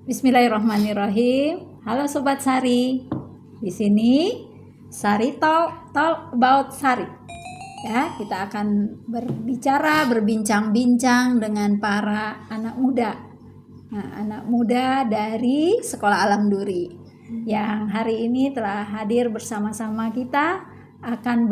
Bismillahirrahmanirrahim. Halo Sobat Sari. Di sini Sari Talk about Sari. Ya, kita akan berbincang-bincang dengan para anak muda. Nah, anak muda dari Sekolah Alam Duri yang hari ini telah hadir bersama-sama kita akan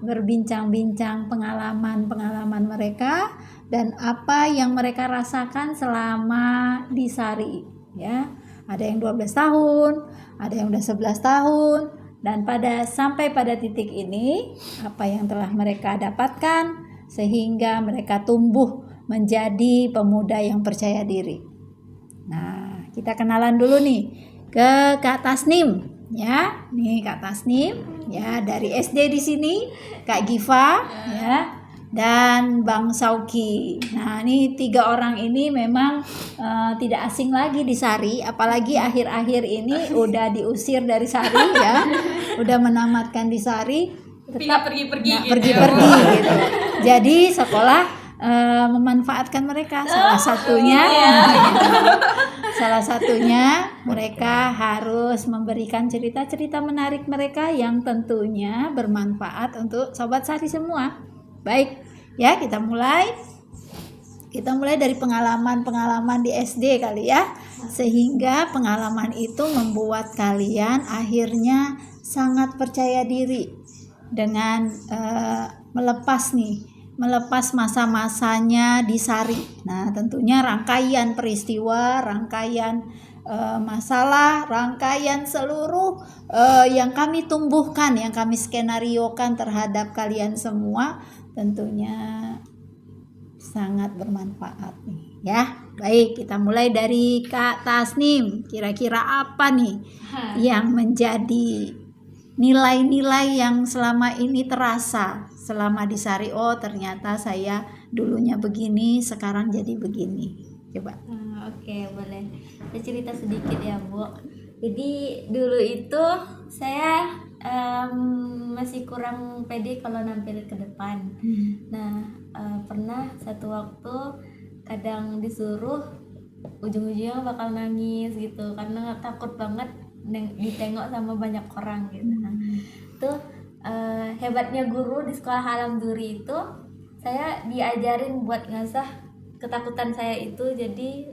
berbincang-bincang pengalaman mereka dan apa yang mereka rasakan selama di Sari, ya. Ada yang 12 tahun, ada yang udah 11 tahun, dan sampai pada titik ini apa yang telah mereka dapatkan sehingga mereka tumbuh menjadi pemuda yang percaya diri. Nah, kita kenalan dulu nih ke Kak Tasnim, ya. Nih Kak Tasnim, ya, dari SD di sini, Kak Giva, ya, dan Bang Sauki. Nah, ini 3 orang ini memang tidak asing lagi di Sari, apalagi akhir-akhir ini udah diusir dari Sari, ya, udah menamatkan di Sari, tetap pergi-pergi gitu. Jadi sekolah memanfaatkan mereka, salah satunya mereka harus memberikan cerita-cerita menarik mereka yang tentunya bermanfaat untuk Sobat Sari semua. Baik, ya, kita mulai dari pengalaman di SD kali ya, sehingga pengalaman itu membuat kalian akhirnya sangat percaya diri dengan melepas masa-masanya di Sari. Nah, tentunya rangkaian peristiwa, rangkaian masalah, rangkaian seluruh yang kami tumbuhkan, yang kami skenariokan terhadap kalian semua, tentunya sangat bermanfaat nih, ya. Baik, kita mulai dari Kak Tasnim. Kira-kira apa nih yang menjadi nilai-nilai yang selama ini terasa selama di Sari? Oh, ternyata saya dulunya begini, sekarang jadi begini. Coba. Oke, boleh. Saya cerita sedikit ya, Bu. Jadi dulu itu saya masih kurang pede kalau nampil ke depan. Nah, pernah satu waktu kadang disuruh ujung-ujungnya bakal nangis gitu karena takut banget ditengok sama banyak orang gitu. Nah, itu hebatnya guru di Sekolah Alam Duri itu, saya diajarin buat ngasah ketakutan saya itu jadi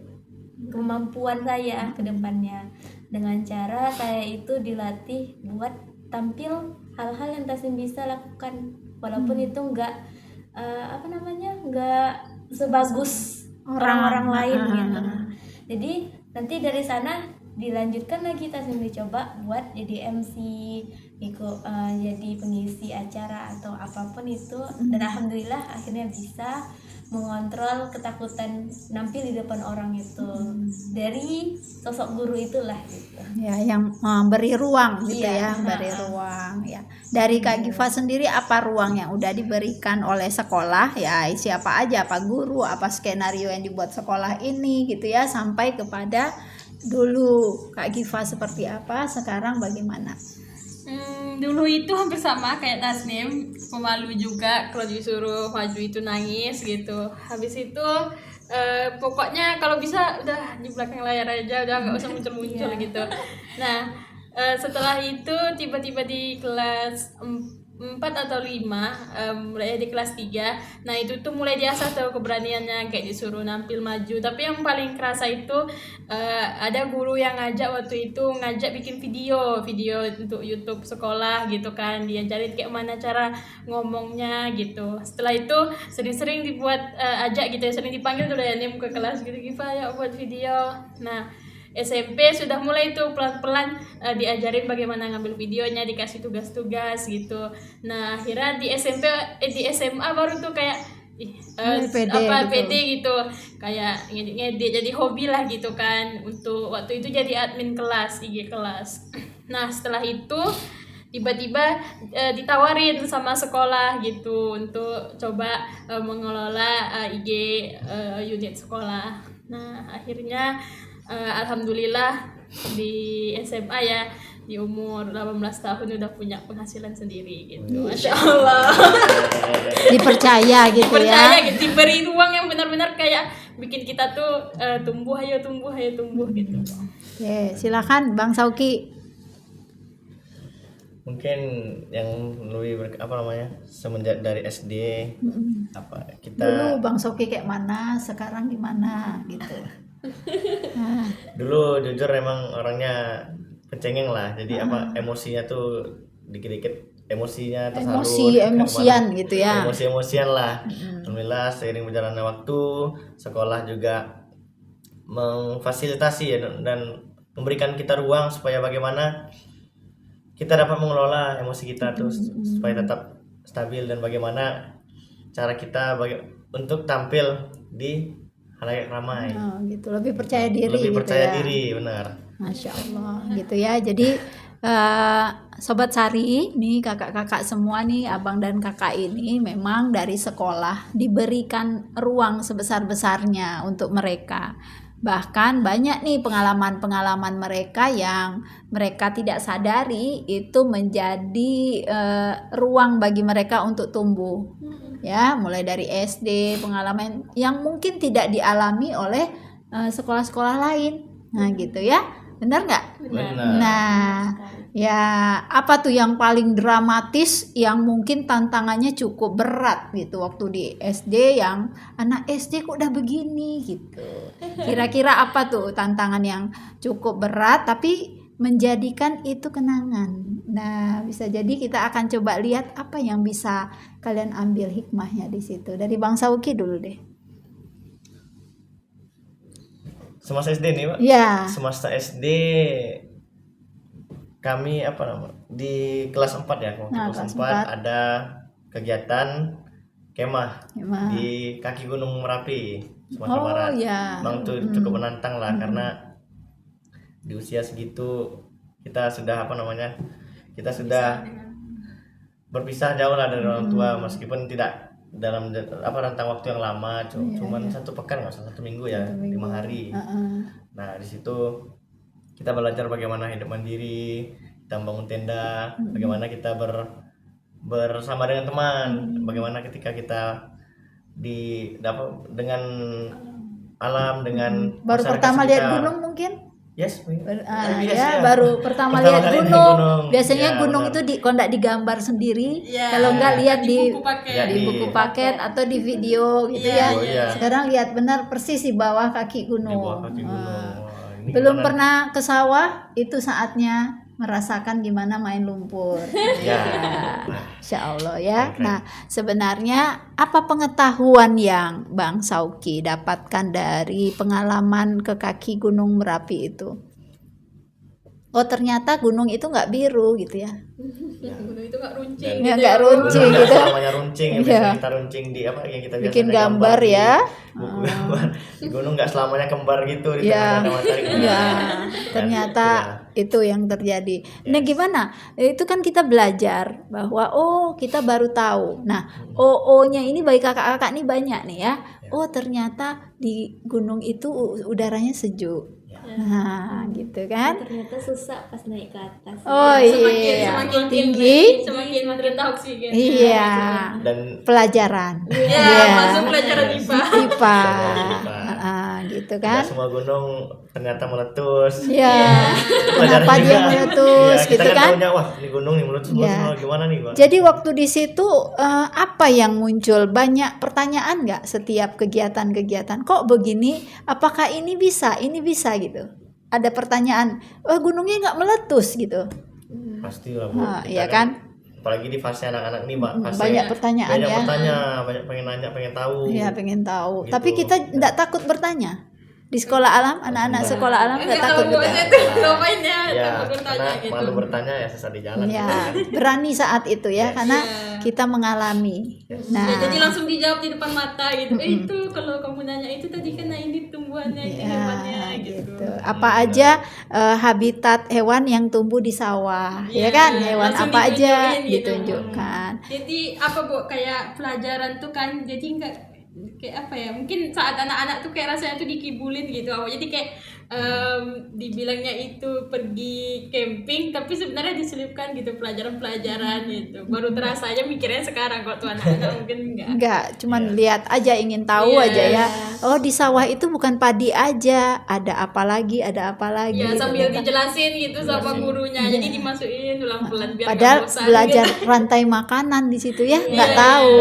kemampuan saya ke depannya, dengan cara saya itu dilatih buat tampil hal-hal yang Tasnim bisa lakukan walaupun itu enggak sebagus orang-orang lain gitu. Jadi nanti dari sana dilanjutkan lagi, Tasnim dicoba buat jadi MC, jadi pengisi acara atau apapun itu, dan alhamdulillah akhirnya bisa mengontrol ketakutan nampil di depan orang itu dari sosok guru itulah gitu. Ya, yang beri ruang gitu, ya, beri ruang, ya. Dari Kak Giva sendiri, apa ruang yang udah diberikan oleh sekolah, ya, siapa aja, apa guru, apa skenario yang dibuat sekolah ini gitu ya, sampai kepada dulu Kak Giva seperti apa, sekarang bagaimana? Dulu itu hampir sama kayak Tasnim, pemalu juga, kalau disuruh maju itu nangis gitu. Habis itu pokoknya kalau bisa udah di belakang layar aja, udah nggak usah muncul-muncul gitu. Nah, setelah itu tiba-tiba di kelas 4 atau 5, mulai di kelas 3. Nah, itu tuh mulai diasah tuh keberaniannya, kayak disuruh nampil maju. Tapi yang paling kerasa itu ada guru yang ngajak bikin video untuk YouTube sekolah gitu kan. Diajarin kayak mana cara ngomongnya gitu. Setelah itu sering-sering dibuat ajak gitu ya, sering dipanggil tuh ya nih ke kelas gitu, Giva ya buat video. Nah, SMP sudah mulai tuh pelan-pelan diajarin bagaimana ngambil videonya, dikasih tugas-tugas gitu. Nah, akhirnya di SMA baru tuh kayak pede gitu, kayak ngedit jadi hobi lah gitu kan. Untuk waktu itu jadi admin kelas, IG kelas. Nah, setelah itu tiba-tiba ditawarin sama sekolah gitu untuk coba mengelola IG unit sekolah. Nah, akhirnya alhamdulillah di SMA ya di umur 18 tahun udah punya penghasilan sendiri gitu. Masya Allah. Dipercaya gitu Percaya ya. gitu, diberi ruang yang benar-benar kayak bikin kita tuh tumbuh gitu. Oke, silakan Bang Sauki. Mungkin yang lebih semenjak dari SD apa kita Dulu Bang Sauki kayak mana, sekarang gimana gitu. Nah, dulu jujur emang orangnya pencengeng lah, jadi emosinya tuh dikit-dikit emosinya tersalur emosian gitu ya. emosi-emosian lah. Alhamdulillah seiring berjalannya waktu sekolah juga memfasilitasi ya, dan memberikan kita ruang supaya bagaimana kita dapat mengelola emosi kita tuh supaya tetap stabil, dan bagaimana cara kita untuk tampil di halayak ramai. Oh, gitu, lebih percaya diri. Lebih gitu percaya ya. diri, benar. Masya Allah gitu ya. Jadi Sobat Sari nih, kakak-kakak semua nih, abang dan kakak ini memang dari sekolah diberikan ruang sebesar-besarnya untuk mereka. Bahkan banyak nih pengalaman-pengalaman mereka yang mereka tidak sadari itu menjadi ruang bagi mereka untuk tumbuh. Ya, mulai dari SD, pengalaman yang mungkin tidak dialami oleh sekolah-sekolah lain. Nah, gitu ya. Benar nggak? Benar. Nah, ya apa tuh yang paling dramatis yang mungkin tantangannya cukup berat gitu waktu di SD, yang anak SD kok udah begini gitu. Kira-kira apa tuh tantangan yang cukup berat tapi menjadikan itu kenangan. Nah, bisa jadi kita akan coba lihat apa yang bisa kalian ambil hikmahnya di situ. Dari Bang Sauki dulu deh. Semasa SD nih, Pak. Ya. Semasa SD kami di kelas 4 ya, waktu Nah, kelas kelas 4 ada kegiatan kemah Gimana? di kaki Gunung Merapi, Sumatera Oh, Barat. ya. Bang tuh cukup menantang lah, karena di usia segitu kita sudah kita sudah berpisah jauh lah dari orang tua, meskipun tidak dalam rentang waktu yang lama, cuman 1 pekan, nggak usah 1 minggu ya, 5 hari. Nah, di situ kita belajar bagaimana hidup mandiri, kita bangun tenda, bagaimana kita bersama dengan teman, bagaimana ketika kita dengan alam, dengan Baru masyarakat pertama lihat sekitar. gunung mungkin? Yes, Ya, baru pertama lihat kali naik gunung. Biasanya Ya, gunung benar. itu kalau nggak digambar sendiri, Ya, kalau nggak lihat di buku paket. Ya, di buku paket atau di video gitu ya. Iya. Sekarang lihat benar persis di bawah kaki Di gunung. bawah kaki gunung. Wah, ini Belum gimana? pernah ke sawah, itu saatnya merasakan gimana main lumpur. Ya. Insya Allah ya. Keren. Nah, sebenarnya apa pengetahuan yang Bang Sauki dapatkan dari pengalaman ke kaki Gunung Merapi itu? Oh, ternyata gunung itu nggak biru gitu ya. Gunung itu nggak runcing. Ya, nggak runcing Gunung gitu. namanya runcing, yang Iya. biasanya kita runcing di yang kita Bikin biasanya gambar di ya. buku gambar. Di gunung nggak selamanya kembar gitu di Ya. tengah matahari. Ya, ternyata itu yang terjadi. Nah, gimana? Itu kan kita belajar bahwa kita baru tahu. Nah, OO-nya ini bagi kakak-kakak nih banyak nih ya. Oh, ternyata di gunung itu udaranya sejuk. Nah, gitu kan? Ternyata susah pas naik ke atas. Oh iya, semakin tinggi. semakin rendah oksigen. Iya, Dan pelajaran. Ya, masuk pelajaran IPA. IPA. IPA. Gitu nggak kan? semua gunung ternyata meletus. Ya, Pelajaran kenapa dia juga. meletus Iya, kita gitu kan? taunya, wah ini gunung nih meletus, Iya. gimana nih, Pak? Jadi waktu di situ apa yang muncul? Banyak pertanyaan nggak setiap kegiatan-kegiatan? Kok begini? Apakah ini bisa? Ini bisa gitu? Ada pertanyaan. Gunungnya nggak meletus gitu? Pastilah, Bu. Nah, Kita iya kan? apalagi di fase anak-anak nih, Mbak. Fase Banyak pertanyaan banyak ya. bertanya, banyak pengen nanya, pengen tahu. Iya, pengen tahu. Gitu. Tapi kita nggak takut bertanya. Di sekolah alam, anak-anak sekolah alam nggak takut Tahu bertanya. itu ngapain ya? Ya, Takut bertanya karena gitu. malu bertanya ya sesat di jalan. Ya, berani saat itu ya, karena kita mengalami. Ya, Nah, jadi langsung dijawab di depan mata gitu. Itu kalau kamu nanya itu tadi kan ini tumbuhannya, ini hewannya gitu. apa aja habitat hewan yang tumbuh di sawah, ya kan? Hewan langsung apa aja ditunjukin gitu. ditunjukkan. Jadi apa Bu, kayak pelajaran tuh kan jadi enggak kayak apa ya, mungkin saat anak-anak tuh kayak rasanya tuh dikibulin gitu. Jadi kayak dibilangnya itu pergi camping tapi sebenarnya diselipkan gitu pelajaran-pelajaran gitu. Baru terasa aja mikirnya sekarang, kok tuh anak-anak mungkin Enggak, cuman lihat aja, ingin tahu Iya. aja ya. Oh, di sawah itu bukan padi aja, ada apa lagi, ada apa lagi. Ya sambil ternyata. dijelasin gitu sama gurunya, jadi dimasukin ulang-ulan biar Padahal nggak bosan belajar gitu. rantai makanan di situ ya, nggak Iya. tahu.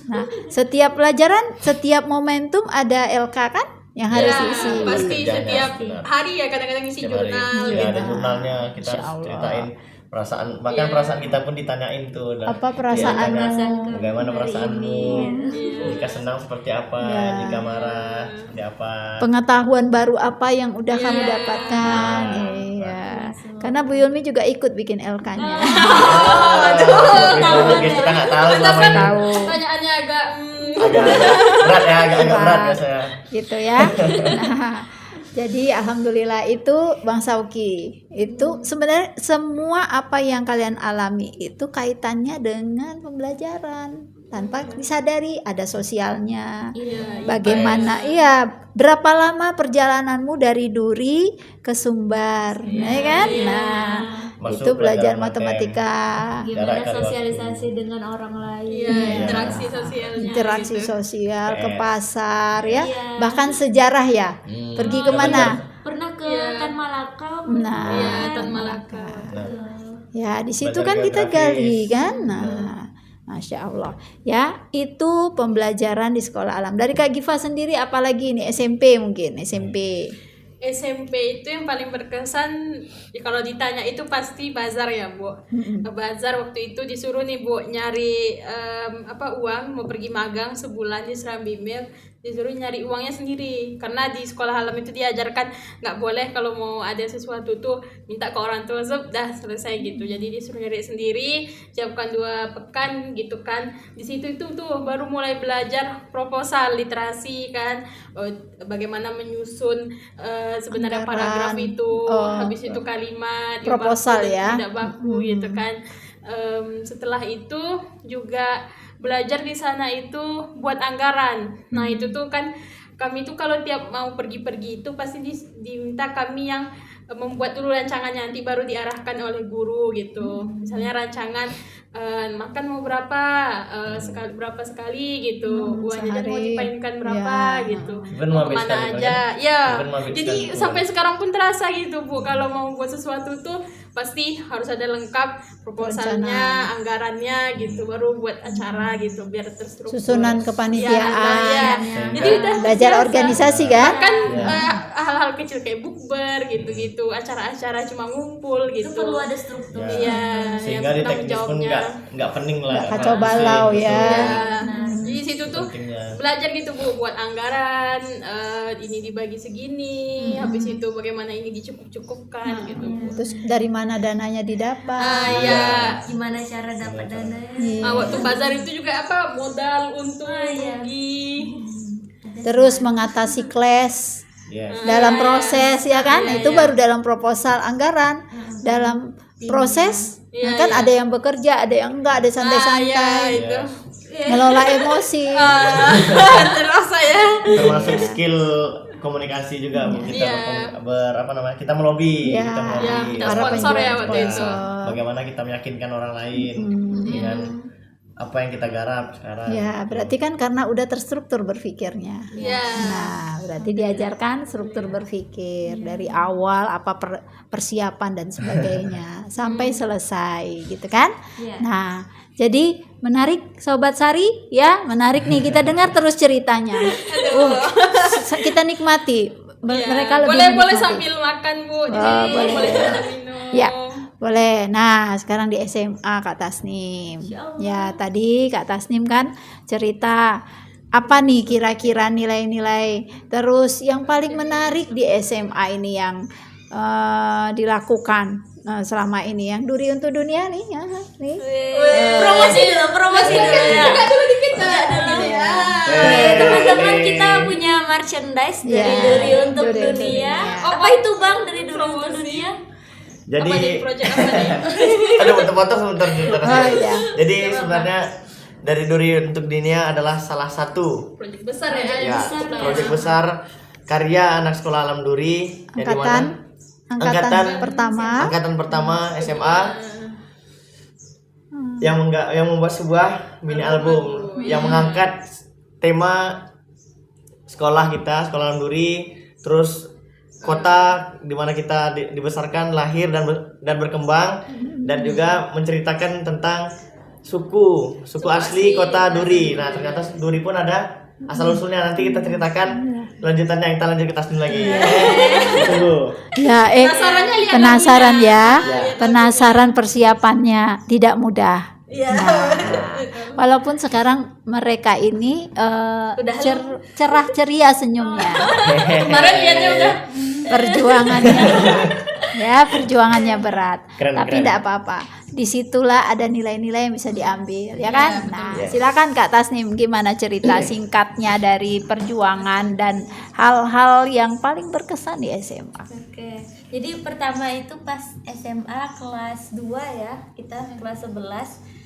Nah, setiap pelajaran, setiap momentum ada LK kan yang harus Ya, diisi. pasti Kerjanya, setiap benar. hari ya kadang-kadang isi Setiap hari. jurnal Ya, gitu. ada jurnalnya, kita Insya harus Allah. ceritain perasaan, bahkan Iya. perasaan kita pun ditanyain tuh. Dan Apa perasaanmu? ditanya, bagaimana hari perasaanmu? Iya. Jika senang seperti apa? Ya. Jika marah seperti apa? Pengetahuan baru apa yang udah Iya. kamu dapatkan? Iya. Karena Bu Yulmi juga ikut bikin LK-nya. Guys, kita nggak tahu Kita selama kan ini. Tahu. pertanyaannya agak Agak berat ya, agak berat biasanya. Gitu ya. Nah, jadi alhamdulillah itu Bang Sauki. Itu sebenarnya semua apa yang kalian alami itu kaitannya dengan pembelajaran. Tanpa disadari ada sosialnya. Iya, Bagaimana iya, berapa lama perjalananmu dari Duri ke Sumbar, ya kan? Nah, Masuk itu belajar pelajaran matem. matematika, Gimana Jarak kali sosialisasi dengan orang lain. Iya, interaksi sosialnya interaksi gitu. sosial, ke PS. pasar ya, Iya. bahkan sejarah ya. Pergi kemana? Pernah ke Iya. Tan Malaka. Nah, Iya, Tan Malaka. ya di situ Belajar kan kita geografis. gali kan. Nah, Masya Allah ya, itu pembelajaran di sekolah alam. Dari Kak Giva sendiri apalagi ini SMP mungkin SMP. SMP itu yang paling berkesan ya, kalau ditanya itu pasti bazar ya Bu. Bazar waktu itu disuruh nih Bu nyari uang, mau pergi magang sebulan di Serambi Mil, disuruh nyari uangnya sendiri karena di sekolah alam itu diajarkan nggak boleh kalau mau ada sesuatu tuh minta ke orang tua, dah selesai gitu. Jadi disuruh nyari sendiri, siapkan 2 pekan gitu kan. Di situ itu tuh baru mulai belajar proposal literasi kan, bagaimana menyusun sebenarnya Anggaran. paragraf itu, Oh. habis itu kalimat yang Proposal baku dan ya. tidak baku gitu kan. Setelah itu juga belajar di sana itu buat anggaran. Nah itu tuh kan kami tuh kalau tiap mau pergi-pergi itu pasti diminta kami yang membuat dulu rancangannya, nanti baru diarahkan oleh guru gitu. Misalnya rancangan makan mau berapa berapa sekali gitu, uang jajan mau sehari. dipainkan berapa Ya. gitu, Even mau mabes kemana sekali, aja ya. Even mabes Jadi sekali, Bu. sampai sekarang pun terasa gitu Bu, kalau mau buat sesuatu tuh pasti harus ada lengkap proposalnya, anggarannya gitu, baru buat acara gitu biar terstruktur. Susunan kepanitiaan. Ya. Jadi udah Belajar biasa. organisasi kan? Bahkan Ya. hal-hal kecil kayak bukber gitu-gitu, acara-acara cuma ngumpul gitu. Itu perlu ada struktur. Ya. Iya, Sehingga yang di tanggung teknis pun jawabnya. nggak pening lah. Nggak karena kacau balau pusing ya. gitu. Nah, jadi situ tuh Pentingnya. belajar gitu Bu buat anggaran, ini dibagi segini, habis itu bagaimana ini dicukup-cukupkan gitu. Terus dari mana dananya didapat? Ya. Gimana cara dapat dana? Iya. Waktu bazar itu juga modal untung iya. rugi. Terus mengatasi clash Yes. dalam proses ya kan? Iya, Itu iya. baru dalam proposal anggaran. Dalam proses Iya, kan iya. ada yang bekerja, ada yang enggak, ada Ya santai-santai. itu. Ngelola emosi. Terasa ya. Termasuk skill komunikasi juga Bu. Kita Iya. kita melobi, Iya. kita melobi. Ya, kita Para sponsor ya penjual waktu itu. sponsor. Bagaimana kita meyakinkan orang lain dengan apa yang kita garap sekarang. Ya, berarti kan karena udah terstruktur berpikirnya. Ya. Nah, berarti diajarkan struktur berpikir dari awal apa persiapan dan sebagainya sampai selesai gitu kan? Iya. Nah, jadi menarik Sobat Sari ya, menarik nih kita dengar terus ceritanya. Kita nikmati. Ya, Mereka lebih boleh menikmati. sambil makan Bu. Jadi Oh, boleh. boleh sambil minum. Ya, boleh. Nah, sekarang di SMA Kak Tasnim. Ya, tadi Kak Tasnim kan cerita apa nih kira-kira nilai-nilai. Terus yang paling menarik di SMA ini yang dilakukan selama ini yang Duri untuk Dunia nih, ya, nih. Promosi dulu ya. Teman-teman kita punya merchandise dari Ya, Duri untuk Duri untuk Dunia. Dunia. Apa itu Bang dari Duri untuk Dunia? Jadi Apa nih proyek apa nih? ada foto-foto sebentar. Oh, iya. Jadi sebenarnya dari Duri untuk Dunia adalah salah satu Proyek besar ya. ya, proyek besar karya anak sekolah Alam Duri yang di mana? Angkatan pertama. Angkatan pertama SMA yang membuat sebuah mini album yang mengangkat tema sekolah kita, sekolah Alam Duri, terus kota di mana kita dibesarkan, lahir dan berkembang, dan juga menceritakan tentang suku asli kota Duri. Nah, ternyata Duri pun ada asal usulnya. Nanti kita ceritakan lanjutannya, kita lanjut ke Tasnim lagi. Tunggu. Ya, penasaran ya. Penasaran persiapannya tidak mudah. Nah, walaupun sekarang mereka ini cerah ceria senyumnya. Kemarin lihatnya udah perjuangannya berat. Tapi Keren. tidak apa-apa. Disitulah ada nilai-nilai yang bisa diambil, ya kan? Nah, silakan Kak Tasnim, gimana cerita singkatnya dari perjuangan dan hal-hal yang paling berkesan di SMA. Oke, jadi pertama itu pas SMA kelas 2 ya, kita kelas 11.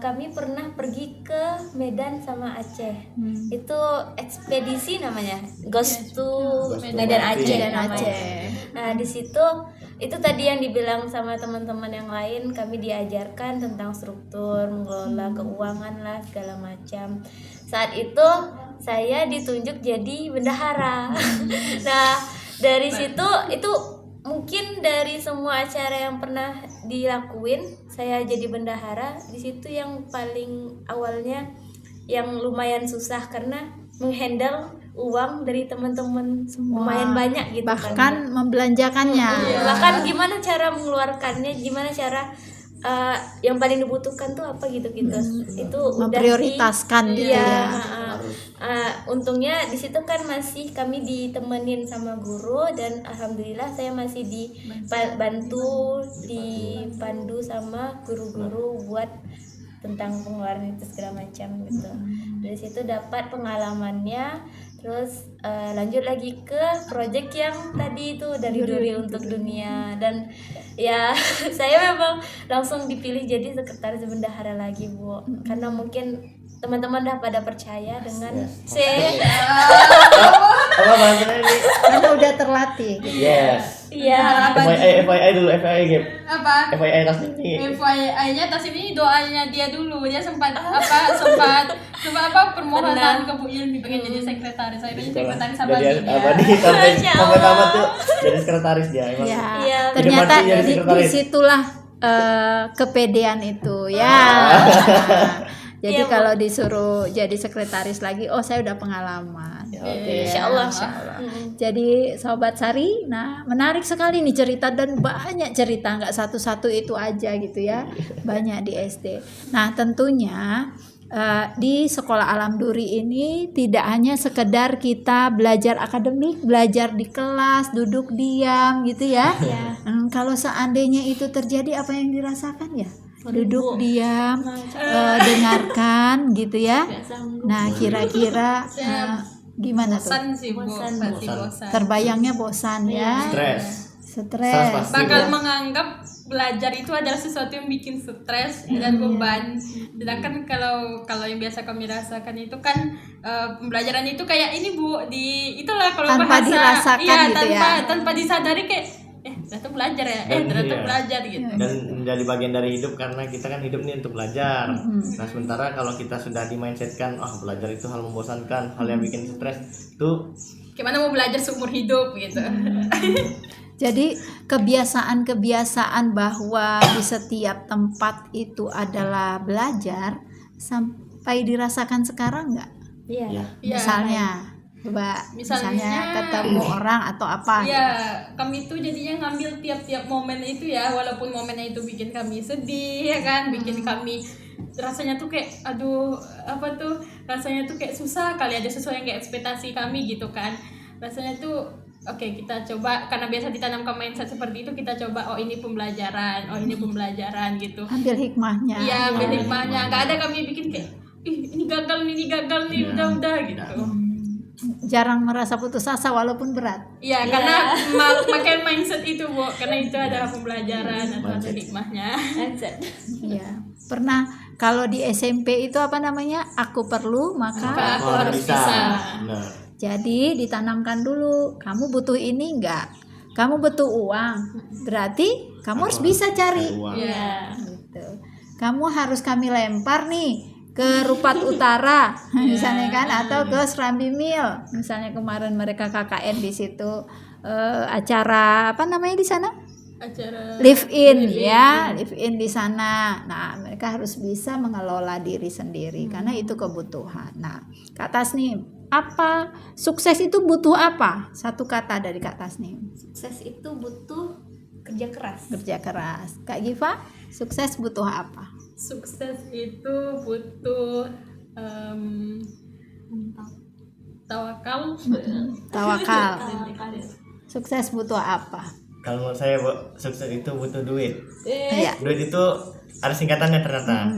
Kami pernah pergi ke Medan sama Aceh. Itu ekspedisi namanya, Ghost to Medan Aceh namanya. Nah, di situ itu tadi yang dibilang sama teman-teman yang lain, kami diajarkan tentang struktur, mengelola keuangan lah, segala macam. Saat itu saya ditunjuk jadi bendahara. Nah, dari situ itu mungkin dari semua acara yang pernah dilakuin, saya jadi bendahara. Di situ yang paling awalnya yang lumayan susah karena menghandle uang dari teman-teman lumayan banyak gitu, bahkan membelanjakannya. Bahkan gimana cara mengeluarkannya, gimana cara yang paling dibutuhkan tuh apa gitu. Itu Memprioritaskan gitu ya. Untungnya di situ kan masih kami ditemenin sama guru, dan alhamdulillah saya masih dibantu, dipandu sama guru-guru buat tentang pengeluaran itu segala macam gitu. Dari situ dapat pengalamannya. Terus lanjut lagi ke project yang tadi itu dari Duri untuk Dunia, dan ya saya memang langsung dipilih jadi sekretaris bendahara lagi, Bu, karena mungkin teman-teman udah pada percaya dengan Apa bahasanya ini? Karena udah terlatih gitu. Yes. Iya. FYI dulu, FYI game. apa? FYI Tasnim ini. FYI-nya Tas ini doanya dia dulu, dia sempat permohonan ke Bu Ilmi pengen jadi sekretaris. Saya jadi sekretaris Jadi abadi dia. sampai tamat tuh jadi sekretaris dia emang. Ya, Iya. ternyata Hidup mati jadi sekretaris. disitulah kepedean itu ya. Jadi Iya, Bu. kalau disuruh jadi sekretaris lagi, oh saya udah pengalaman. Oke. Insyaallah. Jadi Sobat Sari, nah menarik sekali nih cerita, dan banyak cerita, nggak satu-satu itu aja gitu ya, banyak di SD. Nah tentunya di Sekolah Alam Duri ini tidak hanya sekedar kita belajar akademik, belajar di kelas, duduk diam gitu ya. Kalau seandainya itu terjadi, apa yang dirasakan ya? Duduk diam, dengarkan gitu ya. Nah kira-kira gimana tuh? Bosan sih, Bu. Pasti bosan. Terbayangnya bosan ya. Stres. pasti. Bakal menganggap belajar itu adalah sesuatu yang bikin stres dan beban. Sedangkan kalau yang biasa kami rasakan itu kan pembelajaran itu kayak ini, Bu, itulah kalau Tanpa bahasa dirasakan gitu ya. tanpa disadari kayak ternyata belajar ya, ternyata Iya. belajar gitu. Dan menjadi bagian dari hidup, karena kita kan hidup nih untuk belajar. Nah sementara kalau kita sudah dimindsetkan, belajar itu hal membosankan, hal yang bikin stres, tuh Gimana mau belajar seumur hidup gitu. Jadi kebiasaan-kebiasaan bahwa di setiap tempat itu adalah belajar sampai dirasakan sekarang nggak? Iya. Misalnya, coba misalnya ketemu orang atau apa? Iya, kami tuh jadinya ngambil tiap-tiap momen itu ya, walaupun momennya itu bikin kami sedih ya kan, bikin kami rasanya tuh kayak rasanya tuh kayak susah kali, ada sesuatu yang kayak ekspektasi kami gitu kan. Rasanya tuh oke, kita coba, karena biasa ditanamkan mindset seperti itu, kita coba ini pembelajaran gitu. Ambil hikmahnya. Iya, ambil hikmahnya. Enggak ada kami bikin kayak ini gagal nih, udah gitu. Jarang merasa putus asa walaupun berat. Iya, karena pakai mindset itu, Bu, karena itu adalah pembelajaran atau ada hikmahnya. Iya. Pernah kalau di SMP itu apa namanya? Aku perlu maka Aku harus bisa. Benar. Jadi ditanamkan dulu, kamu butuh ini enggak? Kamu butuh uang, berarti kamu harus bisa cari. Uang. Iya. Gitu. Kamu harus kami lempar nih ke Rupat Utara, misalnya kan, atau ke Serambi Mil. Misalnya kemarin mereka KKN di situ, acara apa namanya di sana? Acara Live in ya, live in di sana. Nah, mereka harus bisa mengelola diri sendiri karena itu kebutuhan. Nah, Kak Tasnim, apa sukses itu butuh apa? Satu kata dari Kak Tasnim. Sukses itu butuh kerja keras. Kerja keras. Kak Giva, sukses butuh apa? sukses itu butuh tawakal. Tawakal. Sukses butuh apa? Kalau menurut saya Bu, sukses itu butuh duit. Iya. Duit itu ada singkatannya ternyata.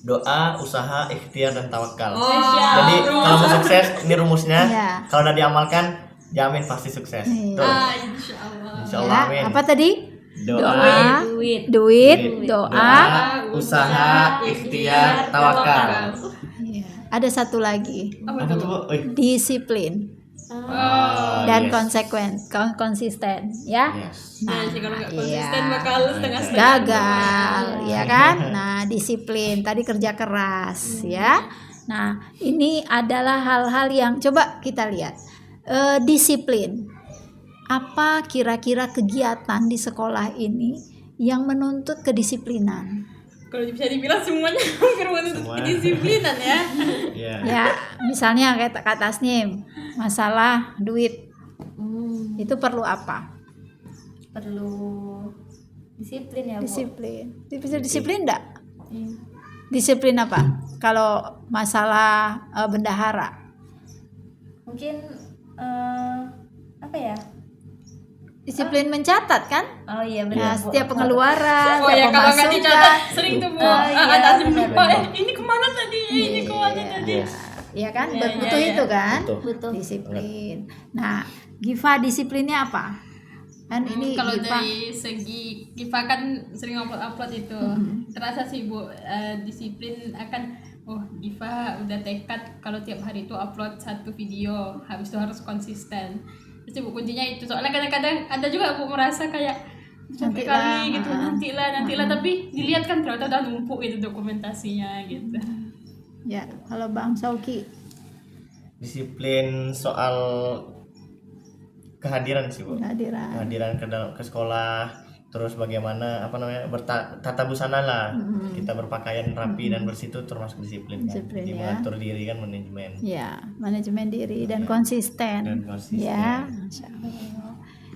Doa, usaha, ikhtiar dan tawakal. Jadi kalau mau sukses ini rumusnya. Iya. Kalau udah diamalkan jamin pasti sukses. Iya. Tuh. Insya Allah. Insya Allah Ya, amin. apa tadi? Doa, Duit, doa. usaha, ikhtiar, tawakal. Iya. Ada satu lagi, Apa tuh Bu? disiplin Oh, dan yes. konsisten, ya. Yes. Nah, sih kalau nggak Iya. konsisten bakal setengah-setengah. Gagal, ya kan? Nah, disiplin tadi kerja keras, ya. Nah, ini adalah hal-hal yang coba kita lihat. Disiplin. Apa kira-kira kegiatan di sekolah ini yang menuntut kedisiplinan? Kalau bisa dibilang semuanya hampir menuntut Semua. kedisiplinan ya. Iya. Ya, misalnya kayak Kak Tasnim, masalah duit itu perlu apa? Perlu disiplin ya, Bu. Disiplin. Bisa disiplin enggak? Iya. Disiplin apa? Kalau masalah bendahara. Mungkin apa ya? Disiplin mencatat kan? Oh iya Nah, benar, Bu. setiap pengeluaran, Oh setiap ya kalau nggak dicatat pemasukan, sering tuh Bu. Oh, iya, Ada lupa benar-benar. ini kemana tadi? Ini kemana tadi? Yes. ya kan? Iya, Butuh iya, itu kan? Betul. Betul. Disiplin. Nah, Giva disiplinnya apa? Kan ini Kalau Giva. dari segi Giva kan sering upload itu, terasa sih Bu disiplin akan. Oh Giva udah tekad kalau tiap hari itu upload satu video, habis itu harus konsisten. Terus Bu kuncinya itu, soalnya kadang-kadang ada juga Bu merasa kayak capek Nantilah, kali gitu, nantilah, tapi dilihat kan ternyata udah numpuk itu dokumentasinya gitu. Ya, kalau Bang Sauki. Disiplin soal kehadiran sih Bu. Kehadiran. Kehadiran ke sekolah, terus bagaimana apa namanya tata busana lah. Kita berpakaian rapi dan bersih itu termasuk disiplin kan. Disiplin, Jadi ya. mengatur diri kan manajemen. Ya, manajemen diri dan Ya. konsisten. Dan konsisten. Ya, Masya Allah.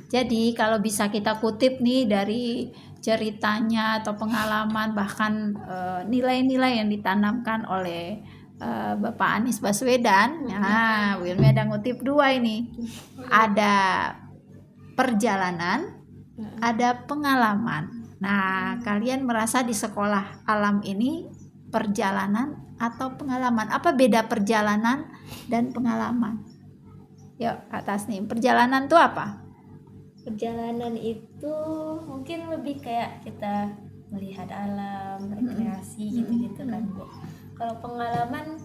Jadi kalau bisa kita kutip nih dari ceritanya atau pengalaman bahkan nilai-nilai yang ditanamkan oleh Bapak Anies Baswedan. Nah, Wilmi ada ngutip dua ini. Ada perjalanan, ada pengalaman. Nah, kalian merasa di sekolah alam ini perjalanan atau pengalaman? Apa beda perjalanan dan pengalaman? Yuk, Kak Tasnim, perjalanan itu apa? Perjalanan itu mungkin lebih kayak kita melihat alam, rekreasi gitu-gitu kan, Bu. Kalau pengalaman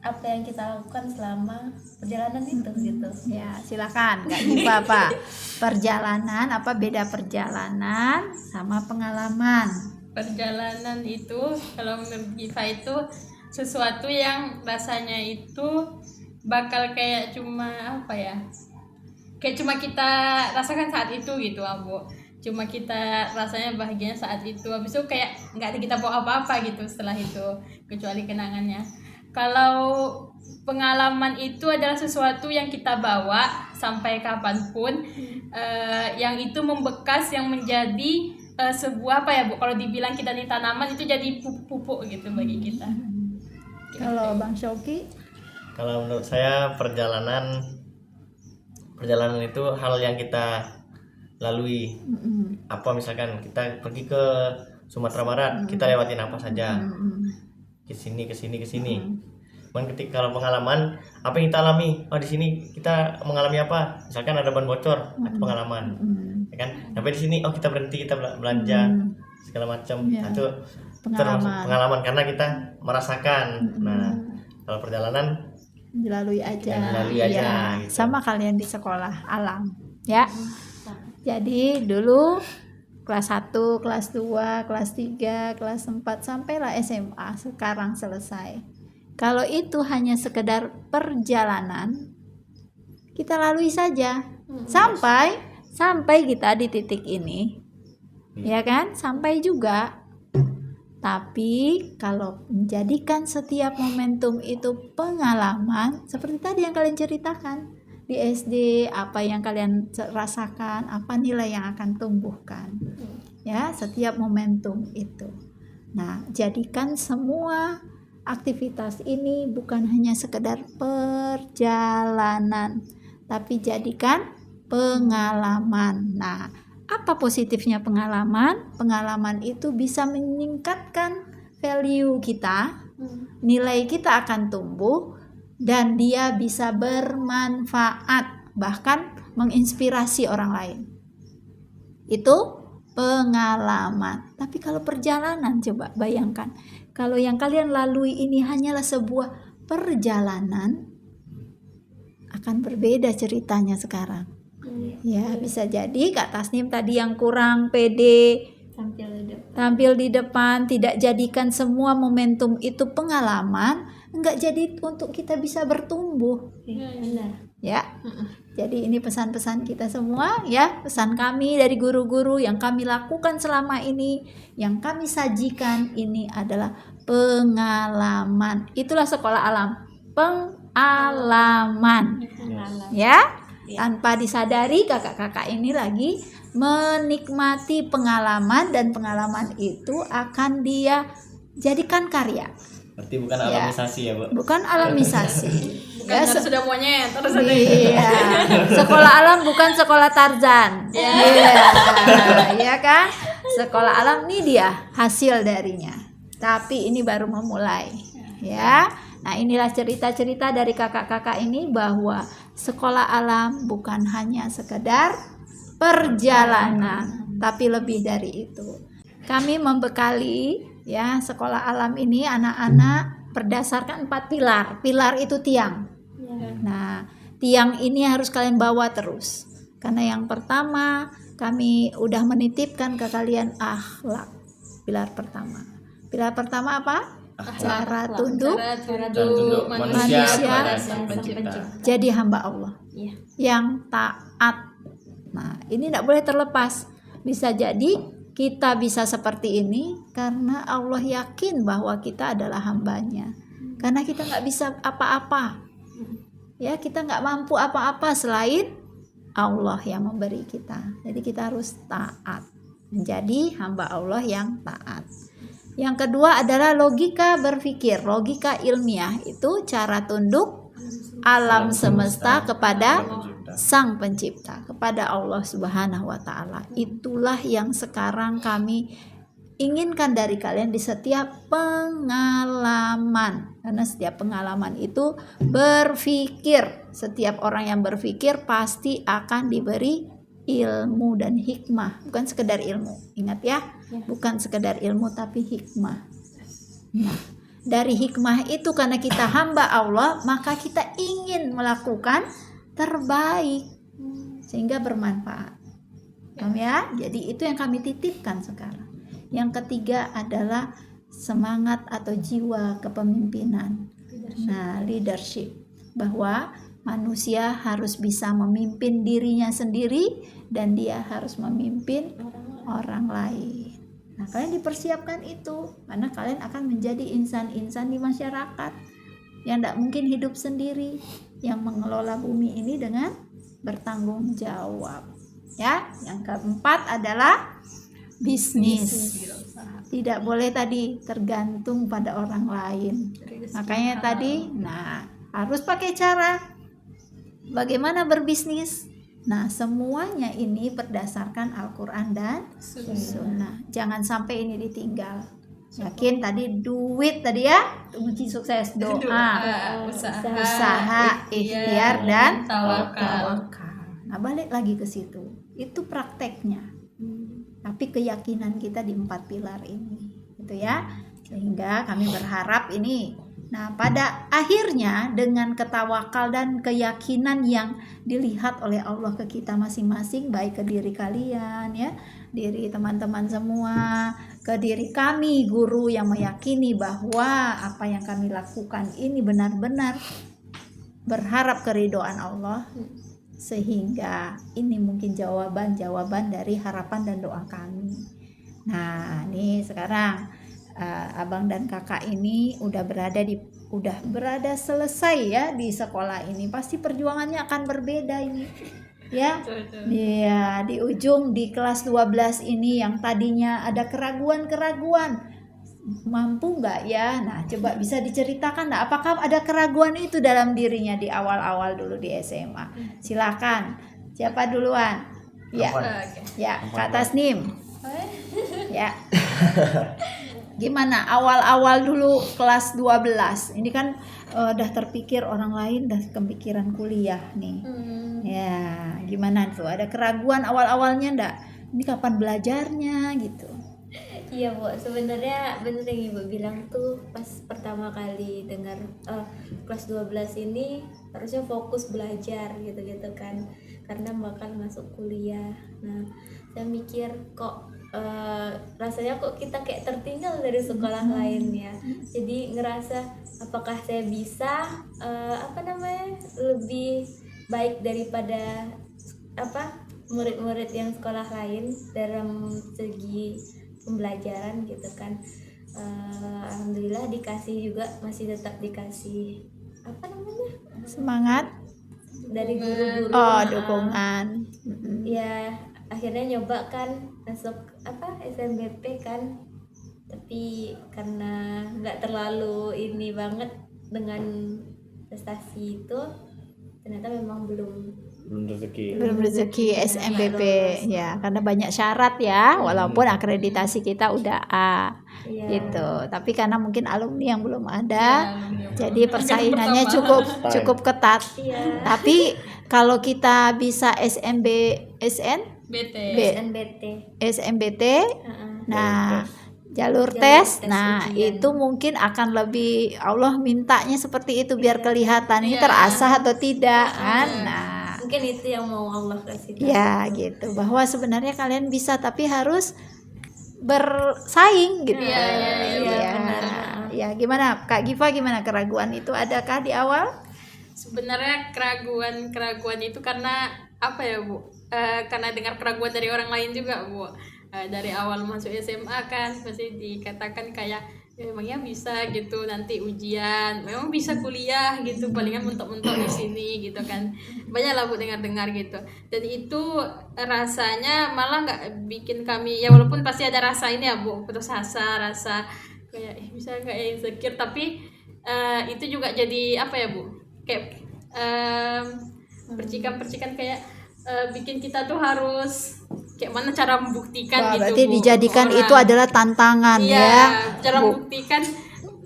apa yang kita lakukan selama perjalanan itu gitu. Ya, silakan Kak Giva apa? Perjalanan, apa beda perjalanan sama pengalaman? Perjalanan itu kalau menurut Giva itu sesuatu yang rasanya itu bakal kayak cuma apa ya, kayak cuma kita rasakan saat itu gitu Bu, cuma kita rasanya bahagianya saat itu, habis itu kayak nggak ada kita bawa apa-apa gitu setelah itu kecuali kenangannya. Kalau pengalaman itu adalah sesuatu yang kita bawa sampai kapanpun, yang itu membekas, yang menjadi sebuah apa ya Bu, kalau dibilang kita nih tanaman itu jadi pupuk gitu bagi kita. Kalau Bang Shoki? Kalau menurut saya perjalanan itu hal yang kita lalui. Apa misalkan kita pergi ke Sumatera Barat, kita lewatin apa saja. Ke sini. Cuman ketika kalau pengalaman, apa yang kita alami? Oh, di sini kita mengalami apa? Misalkan ada ban bocor, itu pengalaman. Ya kan? Sampai di sini, oh kita berhenti, kita belanja segala macam. Ya. Nah, itu termasuk pengalaman karena kita merasakan. Nah, kalau perjalanan dilalui aja. Dilalui aja, Ya, gitu. sama kalian di sekolah alam, ya. Jadi dulu kelas 1, kelas 2, kelas 3, kelas 4 sampailah SMA sekarang selesai. Kalau itu hanya sekedar perjalanan, kita lalui saja sampai kita di titik ini. Ya kan? Sampai juga. Tapi kalau menjadikan setiap momentum itu pengalaman, seperti tadi yang kalian ceritakan di SD, apa yang kalian rasakan, apa nilai yang akan tumbuhkan. Ya, setiap momentum itu. Nah, jadikan semua aktivitas ini bukan hanya sekedar perjalanan, tapi jadikan pengalaman. Nah, apa positifnya pengalaman? Pengalaman itu bisa meningkatkan value kita, nilai kita akan tumbuh, dan dia bisa bermanfaat, bahkan menginspirasi orang lain. Itu pengalaman. Tapi kalau perjalanan, coba bayangkan, kalau yang kalian lalui ini hanyalah sebuah perjalanan, akan berbeda ceritanya sekarang. Ya, bisa jadi Kak Tasnim tadi yang kurang pede tampil di depan, tidak jadikan semua momentum itu pengalaman, enggak jadi untuk kita bisa bertumbuh. Benar. Ya. Jadi ini pesan-pesan kita semua ya, pesan kami dari guru-guru yang kami lakukan selama ini, yang kami sajikan ini adalah pengalaman. Itulah sekolah alam. Pengalaman. Ya. Tanpa disadari kakak-kakak ini lagi menikmati pengalaman, dan pengalaman itu akan dia jadikan karya. Berarti bukan alamisasi ya, Bu? Bukan alamisasi. Bukan harus sudah monyet, terus ada Iya. Sekolah alam bukan sekolah Tarzan. Iya. Ya kan? Sekolah alam ini dia hasil darinya. Tapi ini baru memulai. Ya. Nah, inilah cerita-cerita dari kakak-kakak ini bahwa sekolah alam bukan hanya sekedar perjalanan, tapi lebih dari itu. Kami membekali ya sekolah alam ini anak-anak berdasarkan 4 pilar. Pilar itu tiang. Nah, tiang ini harus kalian bawa terus. Karena yang pertama kami udah menitipkan ke kalian akhlak. Pilar pertama. Pilar pertama apa? Cara tunduk manusia kepada Sang Pencipta. jadi hamba Allah yang taat. Nah, ini tidak boleh terlepas. Bisa jadi kita bisa seperti ini karena Allah yakin bahwa kita adalah hambanya. Karena kita nggak bisa apa-apa. Ya, kita nggak mampu apa-apa selain Allah yang memberi kita. Jadi kita harus taat, menjadi hamba Allah yang taat. Yang kedua adalah logika berpikir, logika ilmiah, itu cara tunduk alam semesta kepada Sang Pencipta, kepada Allah Subhanahu wa Ta'ala. Itulah yang sekarang kami inginkan dari kalian di setiap pengalaman, karena setiap pengalaman itu berpikir. Setiap orang yang berpikir pasti akan diberi ilmu dan hikmah, bukan sekedar ilmu. Ingat ya, bukan sekedar ilmu tapi hikmah. Nah, dari hikmah itu karena kita hamba Allah, maka kita ingin melakukan terbaik sehingga bermanfaat. Paham ya? Jadi itu yang kami titipkan sekarang. Yang ketiga adalah semangat atau jiwa kepemimpinan. Nah, leadership, bahwa manusia harus bisa memimpin dirinya sendiri dan dia harus memimpin orang lain. Nah, kalian dipersiapkan itu karena kalian akan menjadi insan-insan di masyarakat yang tidak mungkin hidup sendiri, yang mengelola bumi ini dengan bertanggung jawab. Ya, yang keempat adalah bisnis. Tidak boleh tadi tergantung pada orang lain. Makanya tadi, harus pakai cara bagaimana berbisnis. Nah, semuanya ini berdasarkan Al-Quran dan Sunnah. Jangan sampai ini ditinggal. Yakin tadi duit tadi ya, kunci sukses doa, usaha, ikhtiar dan tawakal. Nah, balik lagi ke situ. Itu prakteknya. Tapi keyakinan kita di 4 pilar ini, gitu ya. Sehingga kami berharap ini Nah, pada akhirnya dengan ketawakal dan keyakinan yang dilihat oleh Allah ke kita masing-masing, baik ke diri kalian ya, diri teman-teman semua, ke diri kami guru yang meyakini bahwa apa yang kami lakukan ini benar-benar berharap keridhaan Allah, sehingga ini mungkin jawaban-jawaban dari harapan dan doa kami. Nah, nih sekarang abang dan kakak ini udah berada selesai ya di sekolah ini. Pasti perjuangannya akan berbeda ini. Ya. Iya, di ujung di kelas 12 ini yang tadinya ada keraguan-keraguan, mampu nggak ya? Nah, coba bisa diceritakan nggak? Apakah ada keraguan itu dalam dirinya di awal-awal dulu di SMA? Silakan. Siapa duluan? Ya, ya, Kak Tasnim. Ya. Gimana awal-awal dulu kelas 12? Ini kan udah terpikir orang lain, udah kepikiran kuliah nih. Ya, gimana tuh? Ada keraguan awal-awalnya nggak? Ini kapan belajarnya gitu? Iya Bu, sebenarnya bener yang Ibu bilang tuh pas pertama kali dengar kelas 12 ini harusnya fokus belajar gitu-gitu kan, karena bakal masuk kuliah. Nah, saya mikir kok rasanya kok kita kayak tertinggal dari sekolah lain ya. Jadi ngerasa apakah saya bisa lebih baik daripada murid-murid yang sekolah lain dalam segi pembelajaran gitu kan. Alhamdulillah dikasih juga, masih tetap dikasih Semangat. dari guru-guru. Dukungan. Ya akhirnya nyoba kan masuk SNBP kan, tapi karena nggak terlalu ini banget dengan prestasi itu, ternyata memang belum rezeki SNBP ya, karena banyak syarat ya, walaupun akreditasi kita udah A gitu, tapi karena mungkin alumni yang belum ada, jadi persaingannya cukup ketat. Tapi kalau kita bisa SNBT, nah jalur tes, nah ujian. itu mungkin akan lebih Allah mintanya seperti itu biar kelihatan ini terasah atau tidak kan. Nah mungkin itu yang mau Allah kasih tahu. ya gitu, bahwa sebenarnya kalian bisa tapi harus bersaing gitu. Benar. Ya gimana Kak Giva, gimana keraguan itu adakah di awal? Sebenarnya keraguan itu karena apa ya Bu? Karena dengar keraguan dari orang lain juga Bu. Dari awal masuk SMA kan pasti dikatakan kayak emangnya bisa gitu nanti ujian, memang bisa kuliah gitu, palingan mentok-mentok di sini gitu kan, banyak lah Bu dengar-dengar gitu. Dan itu rasanya malah nggak bikin kami, ya walaupun pasti ada rasa ini ya Bu, putus asa, rasa kayak bisa nggak ya insecure, tapi itu juga jadi apa ya Bu, kayak percikan-percikan kayak bikin kita tuh harus kayak mana cara membuktikan gitu. Berarti Bu, dijadikan orang. itu adalah tantangan Cara Bu. membuktikan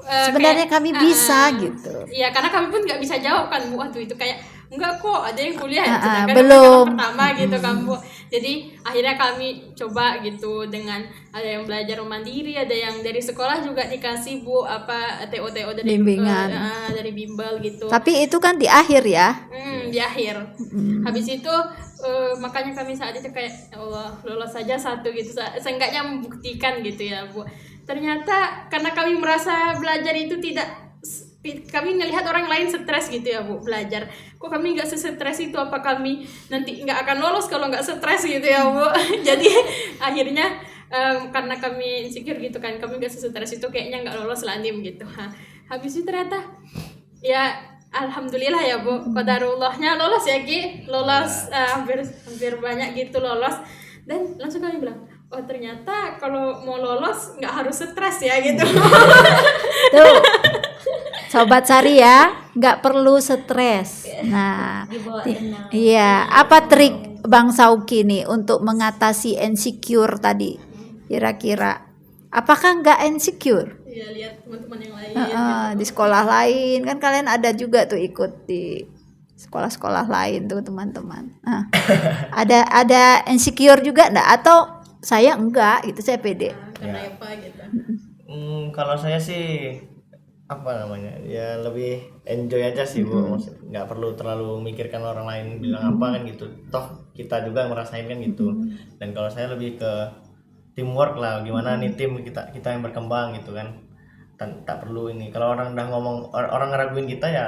Sebenarnya kami bisa gitu. Iya, karena kami pun nggak bisa jawab kan Bu, waduh itu kayak enggak kok ada yang kuliah sedangkan belum. kami pertama gitu kan Bu. Jadi akhirnya kami coba gitu dengan ada yang belajar mandiri, ada yang dari sekolah juga dikasih Bu TO dari Bimbingan. Dari bimbel gitu. Tapi itu kan di akhir ya. Di akhir. Habis itu makanya kami saat itu kayak ya Allah, lolos saja satu gitu, seenggaknya membuktikan gitu ya Bu. Ternyata karena kami merasa belajar itu kami ngelihat orang lain stres gitu ya Bu belajar, kok kami nggak stres itu, apa kami nanti nggak akan lolos kalau nggak stres gitu ya Bu. Jadi akhirnya karena kami insecure gitu kan, kami nggak stres itu kayaknya nggak lolos Landim gitu. Habis itu ternyata ya alhamdulillah ya Bu, qadarullahnya lolos ya Ki, lolos hampir banyak gitu lolos. Dan langsung kami bilang, oh ternyata kalau mau lolos nggak harus stres ya gitu. Tuh Sobat Sari ya, nggak perlu stres. Nah, Dibawa tenang. iya, apa trik Bang Sauki nih untuk mengatasi insecure tadi? Kira-kira, apakah nggak insecure? Iya, lihat teman-teman yang lain. Di sekolah lain kan kalian ada juga tuh ikut di sekolah-sekolah lain tuh teman-teman. Nah, ada insecure juga nggak? Atau saya enggak gitu, saya pede. Karena apa gitu. Kalau saya sih apa namanya ya lebih enjoy aja sih Bu. Nggak perlu terlalu mikirkan orang lain bilang apa kan gitu, toh kita juga ngerasain kan gitu. Dan kalau saya lebih ke teamwork lah, gimana nih tim kita yang berkembang gitu kan. Tak perlu ini, kalau orang udah ngomong orang ngeraguin kita ya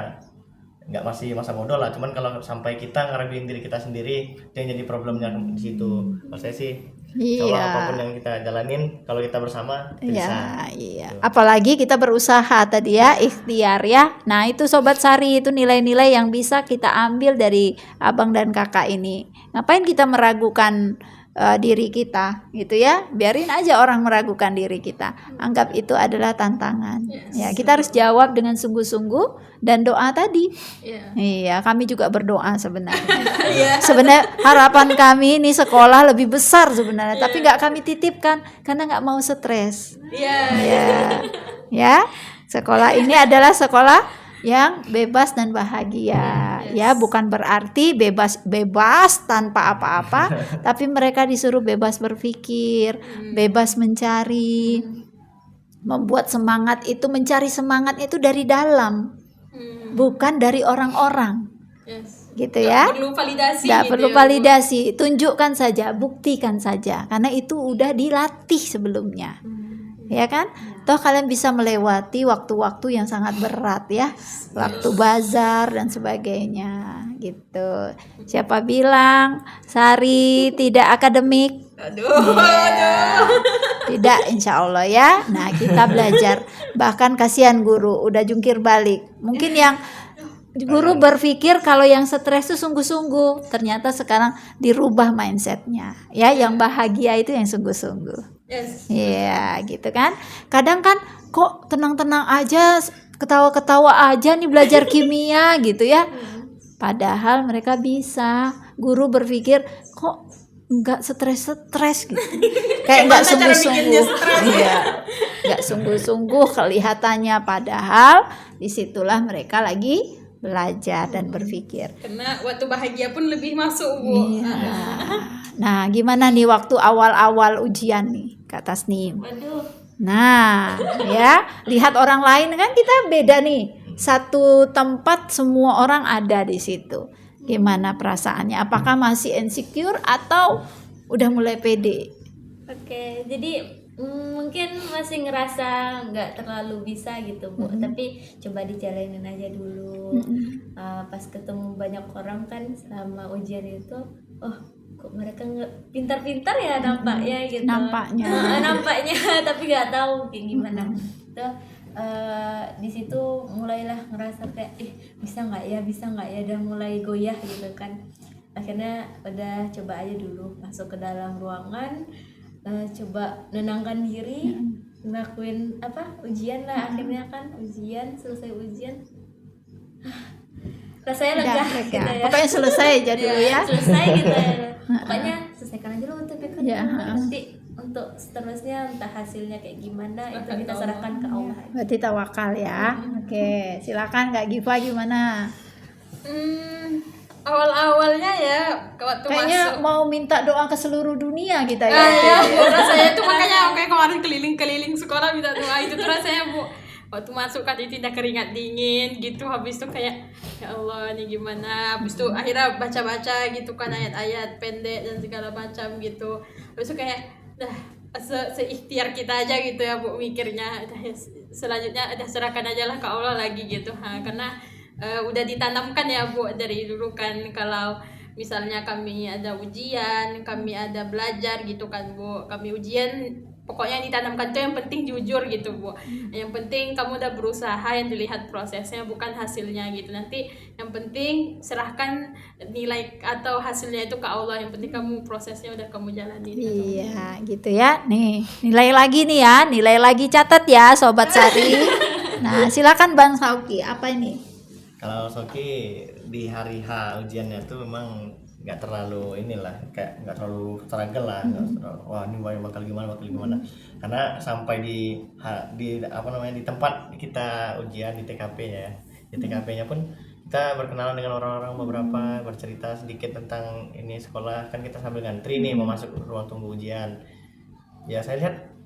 nggak, masih masa bodoh lah. Cuman kalau sampai kita ngeraguin diri kita sendiri, itu yang jadi problemnya di situ. Kalau saya sih kalau apapun yang kita jalanin, kalau kita bersama kita bisa. Iya. Apalagi kita berusaha tadi ya, ikhtiar ya. Nah, itu Sobat Sari, itu nilai-nilai yang bisa kita ambil dari abang dan kakak ini. Ngapain kita meragukan diri kita gitu ya? Biarin aja orang meragukan diri kita. Anggap itu adalah tantangan. Ya, kita harus jawab dengan sungguh-sungguh dan doa tadi. Iya, kami juga berdoa sebenarnya. Sebenarnya harapan kami ini sekolah lebih besar sebenarnya, tapi nggak kami titipkan karena nggak mau stres. Ya, sekolah ini adalah sekolah yang bebas dan bahagia. Ya, bukan berarti bebas tanpa apa-apa, tapi mereka disuruh bebas berpikir, bebas mencari, membuat semangat itu, mencari semangat itu dari dalam, bukan dari orang-orang. Gitu ya. Nggak perlu validasi, tunjukkan saja, buktikan saja, karena itu udah dilatih sebelumnya. Ya kan? Toh kalian bisa melewati waktu-waktu yang sangat berat ya, waktu bazar dan sebagainya gitu. Siapa bilang Sari tidak akademik? Tidak, insya Allah ya. Nah, kita belajar. Bahkan kasihan guru udah jungkir balik. Mungkin yang guru berpikir kalau yang stres itu sungguh-sungguh, ternyata sekarang dirubah mindsetnya ya, yang bahagia itu yang sungguh-sungguh. Iya, gitu kan. Kadang kan kok tenang-tenang aja, ketawa-ketawa aja nih belajar kimia gitu ya. Padahal mereka bisa. Guru berpikir kok nggak stres gitu. Kayak nggak sungguh-sungguh. Iya, nggak sungguh-sungguh kelihatannya. Padahal disitulah mereka lagi belajar dan berpikir. Karena waktu bahagia pun lebih masuk Bu. Iya. Nah, gimana nih waktu awal-awal ujian nih, Kak Tasnim? Nah, ya, lihat orang lain kan kita beda nih. Satu tempat semua orang ada di situ. Gimana perasaannya? Apakah masih insecure atau udah mulai pede? Oke, jadi mungkin masih ngerasa nggak terlalu bisa gitu Bu, tapi coba dijalanin aja dulu. Pas ketemu banyak orang kan selama ujian itu, oh kok mereka nggak pintar-pintar ya nampaknya gitu. Nampaknya. Tapi nggak tahu kayak gimana. Itu di situ mulailah ngerasa kayak bisa nggak ya, udah mulai goyah gitu kan. Akhirnya udah coba aja dulu masuk ke dalam ruangan, coba nenangkan diri, ngelakuin ujian lah. Akhirnya kan selesai ujian rasanya lega gitu ya. Pokoknya selesai aja dulu ya. Selesai gitu ya. Pokoknya selesaikan aja dulu tapi kan nanti untuk seterusnya entah hasilnya kayak gimana itu kita serahkan ke Allah. Berarti tawakal ya. Oke, silakan Kak Giva gimana? Awal-awalnya ya waktu Kayaknya masuk mau minta doa ke seluruh dunia kita ya. rasanya tuh makanya kayak kemarin keliling-keliling sekolah minta doa itu tuh rasanya Bu. Waktu masuk kan tidak keringat dingin gitu, habis itu kayak ya Allah ini gimana, habis itu akhirnya baca-baca gitu kan ayat-ayat pendek dan segala macam gitu, habis itu kayak dah seikhtiar kita aja gitu ya Bu mikirnya, selanjutnya udah serahkan aja lah ke Allah lagi gitu. Karena udah ditanamkan ya Bu dari dulu kan, kalau misalnya kami ada ujian, kami ada belajar gitu kan Bu, kami ujian pokoknya yang ditanamkan tuh yang penting jujur gitu Bu. Yang penting kamu udah berusaha, yang dilihat prosesnya bukan hasilnya gitu. Nanti yang penting serahkan nilai atau hasilnya itu ke Allah, yang penting kamu prosesnya udah kamu jalani. Iya gitu ya. Nih nilai lagi nih ya, nilai lagi, catat ya Sobat Sari. Nah silakan Bang Sauki, apa ini? Kalau Soki di hari H ujiannya tuh memang nggak terlalu inilah, kayak nggak terlalu struggle lah, wah ini bakal gimana, karena sampai di tempat kita ujian di TKP-nya ya, di TKP-nya pun kita berkenalan dengan orang-orang beberapa, bercerita sedikit tentang ini sekolah kan, kita sambil ngantri nih mau masuk ruang tunggu ujian. Ya saya lihat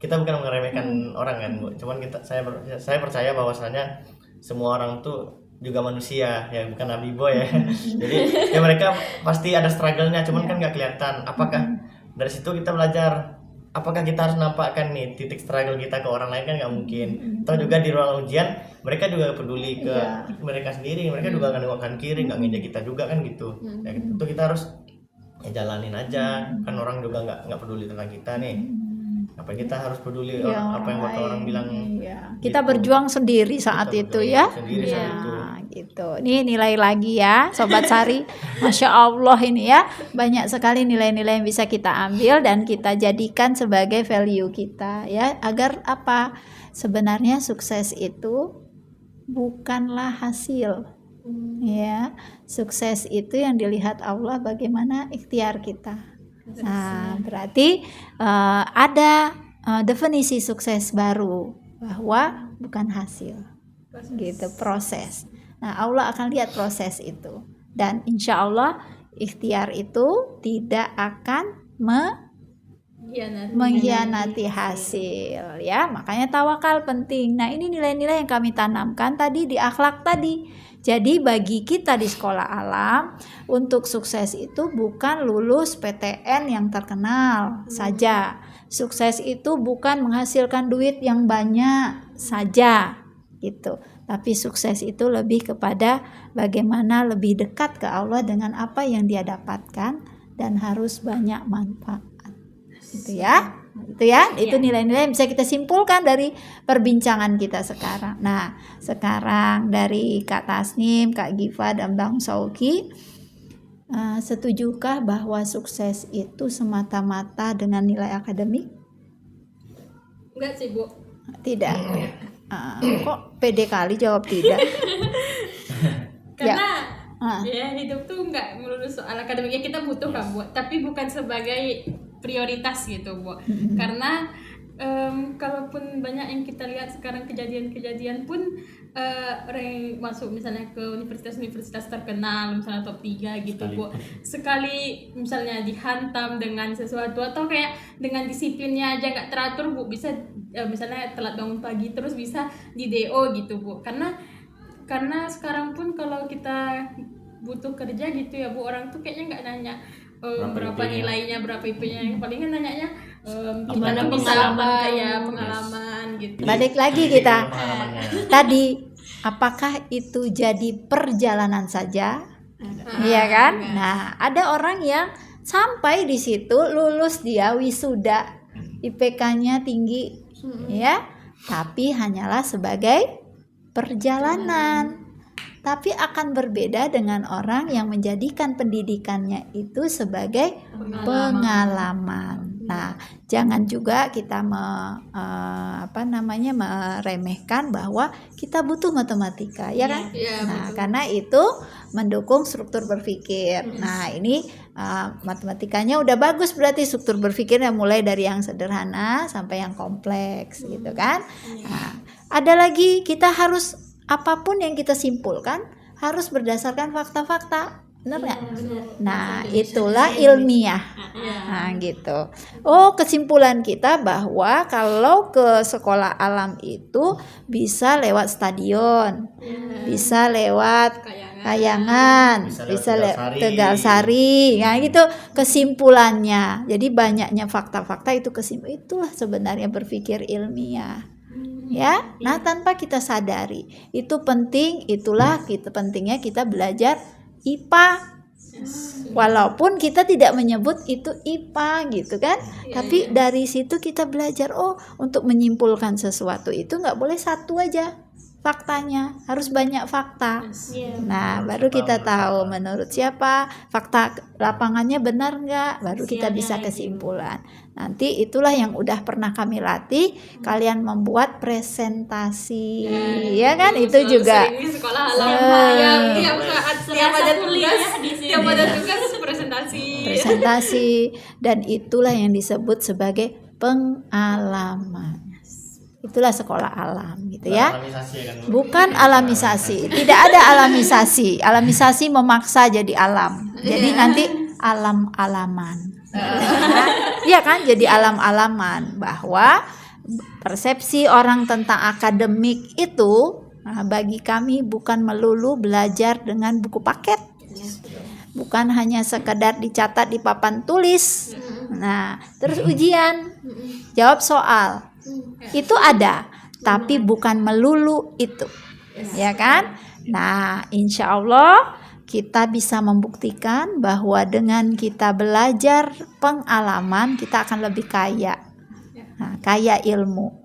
kita bukan meremehkan orang kan Bu, cuman saya percaya bahwasanya semua orang tuh juga manusia ya, bukan nabi boy ya. Jadi ya mereka pasti ada struggle-nya, cuman kan nggak kelihatan. Apakah dari situ kita belajar, apakah kita harus nampakkan nih titik struggle kita ke orang lain? Kan nggak mungkin. Atau juga di ruang ujian mereka juga peduli ke mereka sendiri, mereka juga akan nengok kanan kiri, nggak ngejek kita juga kan gitu. Ya, itu kita harus ya jalanin aja, kan orang juga nggak peduli tentang kita nih. Apa kita harus peduli apa yang bakal orang bilang? Kita gitu. berjuang sendiri saat Kita itu berjuang ya. sendiri saat itu. Gitu. Ini nilai lagi ya, Sobat Sari. Masya Allah ini ya, banyak sekali nilai-nilai yang bisa kita ambil dan kita jadikan sebagai value kita ya, agar apa? Sebenarnya sukses itu bukanlah hasil. Ya, sukses itu yang dilihat Allah bagaimana ikhtiar kita. Nah, berarti ada definisi sukses baru, bahwa bukan hasil, gitu, proses. Nah, Allah akan lihat proses itu, dan insya Allah ikhtiar itu tidak akan mengkhianati hasil ya. Makanya tawakal penting. Nah, ini nilai-nilai yang kami tanamkan tadi di akhlak tadi. Jadi bagi kita di sekolah alam, untuk sukses itu bukan lulus PTN yang terkenal saja. Sukses itu bukan menghasilkan duit yang banyak saja gitu. Tapi sukses itu lebih kepada bagaimana lebih dekat ke Allah dengan apa yang dia dapatkan, dan harus banyak manfaat. Gitu ya. Itu nilai-nilai yang bisa kita simpulkan dari perbincangan kita sekarang. Nah, sekarang dari Kak Tasnim, Kak Giva, dan Bang Sauki, setujukah bahwa sukses itu semata-mata dengan nilai akademik? Enggak sih Bu. Tidak. Kok pede kali jawab tidak? Karena ya hidup tuh nggak melulu soal akademiknya, kita butuh kan Bu, tapi bukan sebagai prioritas gitu Bu. Karena kalaupun banyak yang kita lihat sekarang kejadian-kejadian pun orang yang masuk misalnya ke universitas-universitas terkenal misalnya top 3 gitu Bu, sekali misalnya dihantam dengan sesuatu atau kayak dengan disiplinnya aja nggak teratur Bu, bisa misalnya telat bangun pagi terus bisa di DO gitu Bu. Karena sekarang pun kalau kita butuh kerja gitu ya Bu, orang tuh kayaknya nggak nanya berapa nilainya, berapa IP-nya, palingan nanyanya gimana pengalaman gitu. Balik lagi kita tadi, apakah itu jadi perjalanan saja? Iya kan? Nah, ada orang yang sampai di situ, lulus dia wisuda, IPK-nya tinggi ya, tapi hanyalah sebagai perjalanan. Tapi akan berbeda dengan orang yang menjadikan pendidikannya itu sebagai pengalaman. Nah, jangan juga kita meremehkan bahwa kita butuh matematika, ya kan? Nah, karena itu mendukung struktur berpikir. Nah, ini matematikanya udah bagus, berarti struktur berpikirnya mulai dari yang sederhana sampai yang kompleks, gitu kan? Nah, ada lagi, kita harus apapun yang kita simpulkan harus berdasarkan fakta-fakta, benar nggak? Nah, itulah ilmiah. Nah, gitu. Oh, kesimpulan kita bahwa kalau ke sekolah alam itu bisa lewat stadion, bisa lewat Kayangan, bisa lewat Tegal Sari. Nah, gitu kesimpulannya. Jadi banyaknya fakta-fakta itu itulah sebenarnya berpikir ilmiah. Ya, nah tanpa kita sadari itu penting, itulah pentingnya kita belajar IPA, walaupun kita tidak menyebut itu IPA gitu kan, tapi dari situ kita belajar, oh untuk menyimpulkan sesuatu itu nggak boleh satu aja faktanya, harus banyak fakta. Nah, baru kita tahu menurut siapa, fakta lapangannya benar nggak, baru kita bisa kesimpulan. Nanti itulah yang udah pernah kami latih, kalian membuat presentasi, ya kan? Itu juga sekolah tiap saat tiap ada tugas presentasi, dan itulah yang disebut sebagai pengalaman. Itulah sekolah alam gitu ya. Bukan alamisasi. Tidak ada alamisasi. Alamisasi memaksa jadi alam. Jadi nanti alam-alaman. Iya kan? Jadi alam-alaman, bahwa persepsi orang tentang akademik itu, bagi kami bukan melulu belajar dengan buku paket, bukan hanya sekedar dicatat di papan tulis. Nah, terus ujian, jawab soal, itu ada, tapi bukan melulu itu, ya kan? Nah, insya Allah kita bisa membuktikan bahwa dengan kita belajar pengalaman, kita akan lebih kaya. Nah, kaya ilmu.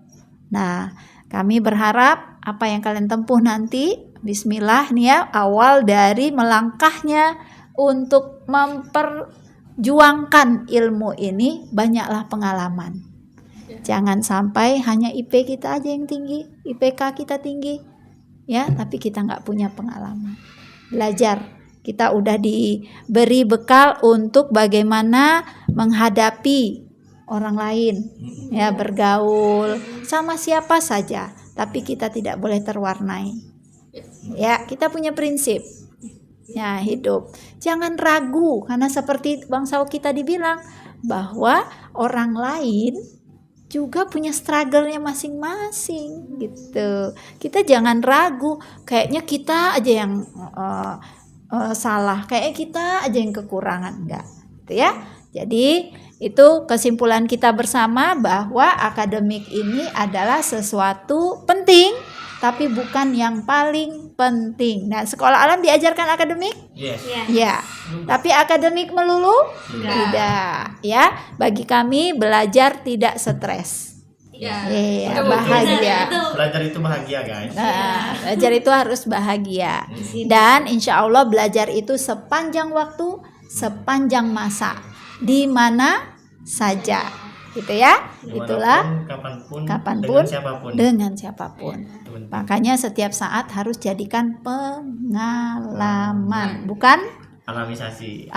Nah, kami berharap apa yang kalian tempuh nanti, bismillah nih ya, awal dari melangkahnya untuk memperjuangkan ilmu ini, banyaklah pengalaman. Jangan sampai hanya IP kita aja yang tinggi, IPK kita tinggi, ya, tapi kita nggak punya pengalaman. Belajar, kita udah diberi bekal untuk bagaimana menghadapi orang lain, ya, bergaul sama siapa saja, tapi kita tidak boleh terwarnai. Ya, kita punya prinsip. Ya, hidup. Jangan ragu, karena seperti Bang Sau kita dibilang bahwa orang lain juga punya struggle-nya masing-masing gitu. Kita jangan ragu, kayaknya kita aja yang salah, kayak kita aja yang kekurangan, enggak, gitu ya. Jadi itu kesimpulan kita bersama bahwa akademik ini adalah sesuatu penting, tapi bukan yang paling penting. Nah, sekolah alam diajarkan akademik? Yes. Ya. Tapi akademik melulu? Tidak. Ya, bagi kami belajar tidak stres. Iya, bahagia. Belajar itu bahagia, guys. Nah, belajar itu harus bahagia. Dan insya Allah belajar itu sepanjang waktu, sepanjang masa, di mana saja, gitu ya. Itulah kapanpun, dengan siapapun. Makanya setiap saat harus jadikan pengalaman, bukan alamisasi,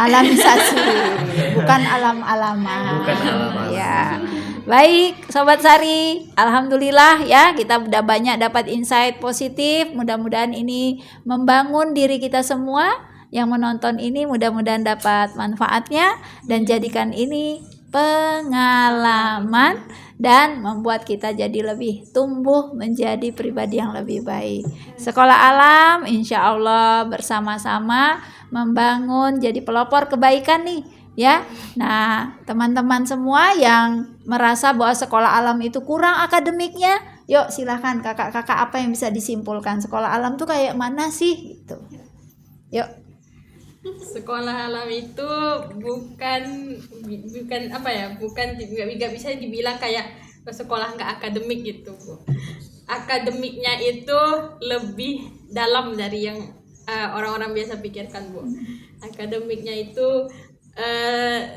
bukan alam-alaman. Bukan alam-alaman. Ya. Baik, Sobat Sari, alhamdulillah ya, kita udah banyak dapat insight positif. Mudah-mudahan ini membangun diri kita semua. Yang menonton ini mudah-mudahan dapat manfaatnya dan jadikan ini pengalaman dan membuat kita jadi lebih tumbuh menjadi pribadi yang lebih baik. Sekolah alam insya Allah bersama-sama membangun jadi pelopor kebaikan nih ya. Nah, teman-teman semua yang merasa bahwa sekolah alam itu kurang akademiknya, yuk silahkan kakak-kakak apa yang bisa disimpulkan, sekolah alam tuh kayak mana sih gitu. Yuk. Sekolah alam itu bukan apa ya, bukan nggak bisa dibilang kayak sekolah nggak akademik gitu, Bu. Akademiknya itu lebih dalam dari yang orang-orang biasa pikirkan, Bu. Akademiknya itu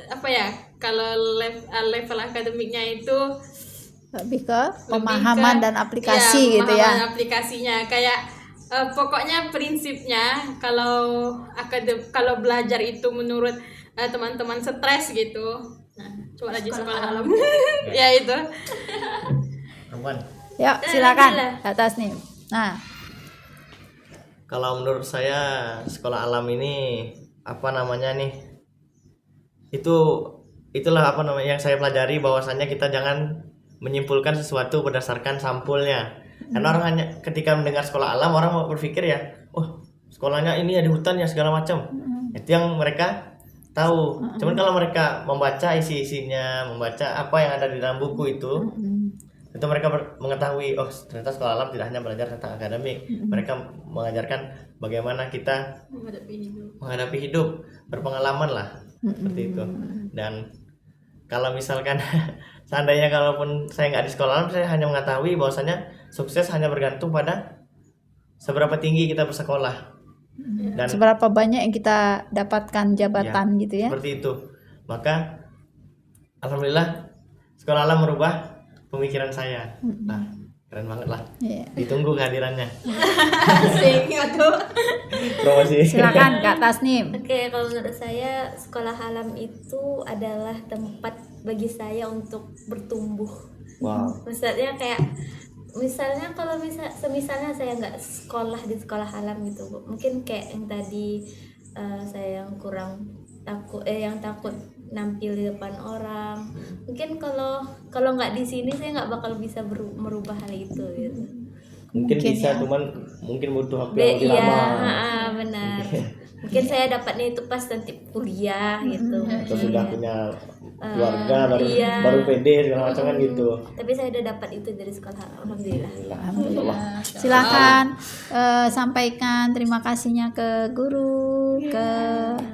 apa ya, kalau level akademiknya itu lebih ke pemahaman dan aplikasi gitu ya. Pemahaman aplikasinya kayak pokoknya prinsipnya kalau belajar itu menurut teman-teman stres gitu. Nah, coba aja sekolah alam. Ya itu. Yuk, silakan Kak Tasnim. Nah, kalau menurut saya sekolah alam ini itulah yang saya pelajari, bahwasannya kita jangan menyimpulkan sesuatu berdasarkan sampulnya. Karena orang hanya ketika mendengar sekolah alam, orang mau berpikir ya, oh sekolahnya ini ya di hutan ya segala macam. Itu yang mereka tahu. Cuman kalau mereka membaca isi-isinya, membaca apa yang ada di dalam buku itu mereka mengetahui, oh ternyata sekolah alam tidak hanya belajar tentang akademik. Mereka mengajarkan bagaimana kita menghadapi hidup, berpengalaman lah, seperti itu. Dan kalau misalkan seandainya kalaupun saya nggak di sekolah alam, saya hanya mengetahui bahwasanya sukses hanya bergantung pada seberapa tinggi kita bersekolah dan seberapa banyak yang kita dapatkan jabatan gitu ya. Seperti itu. Maka alhamdulillah sekolah alam merubah pemikiran saya. Nah, keren banget lah. Ditunggu kehadirannya. Promosi. Silakan Kak Tasnim. Oke, kalau menurut saya sekolah alam itu adalah tempat bagi saya untuk bertumbuh. Wow. Misalnya kalau misalnya saya nggak sekolah di sekolah alam gitu, Bu. Mungkin kayak yang tadi saya yang kurang takut nampil di depan orang. mungkin kalau nggak di sini saya nggak bakal bisa merubah hal itu gitu. Mungkin bisa, cuman mungkin butuh waktu yang lebih Iya, lama. benar. Mungkin saya dapatnya itu pas nanti kuliah gitu. Atau sudah punya keluarga iya. baru pede segala macam kan gitu. Tapi saya udah dapat itu dari sekolah, alhamdulillah. Alhamdulillah. Silakan sampaikan terima kasihnya ke guru, ke